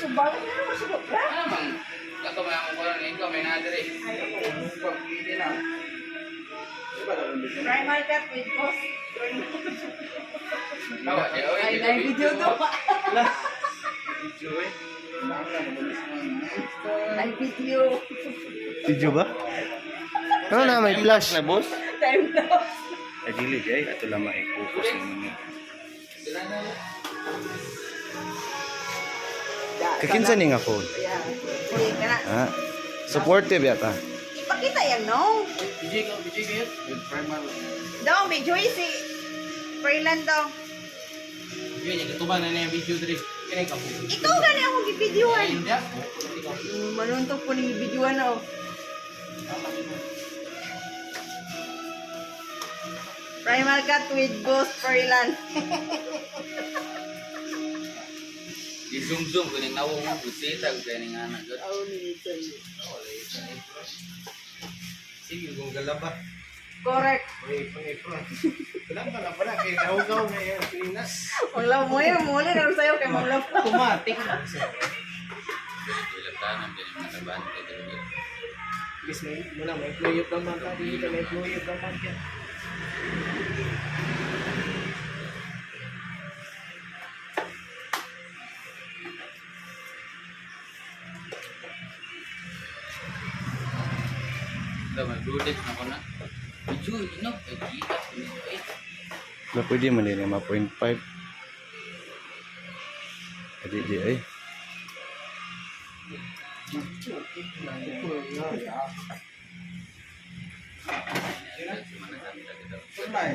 sumbang na naman sa dokra. Ano mang? Kato may akong kulang ikaw, may nadiri. Hindi na. Diba naman dito? Primal cut with boss. Tawa, Ay, na video to. Video eh. Ay, video. Video ba? Ano na may flash na boss? Time na. Ay dili jay ato lang mai-focus ninyo. Kakinsa ni nga phone? Yeah. Uy, kana. Ah. Supportive yata. Ipakita yan, no? Bijig yun. Primal. Daw, may joy si Fernand daw. Yun, yung katubang na na yung video diri. Kinay ka po. Ikaw gani akong gibidyoan. Hindi ah. Manuntok po ni gibidyoan, oh. Primal cut with ghost Fernand. Di-zoom-zoom ko nang nawong mo. Busita ko kayo ng anak. Sige, kung galaba. Correct. Wala pa na pala. Kaya nahugaw na yan. Pilinas. Wala mo yun. Muli na rin sa'yo kay Manglaw. Automatic. Ilang tanong din yung nakabahan ko dito. Bis muna, may fluyot naman. Hindi ka may fluyot naman. Ito, may blue lips na ko na. Video, ino. Ay, kita. Ay, Na pwede man din 5.5. Adi di ay. Sunay.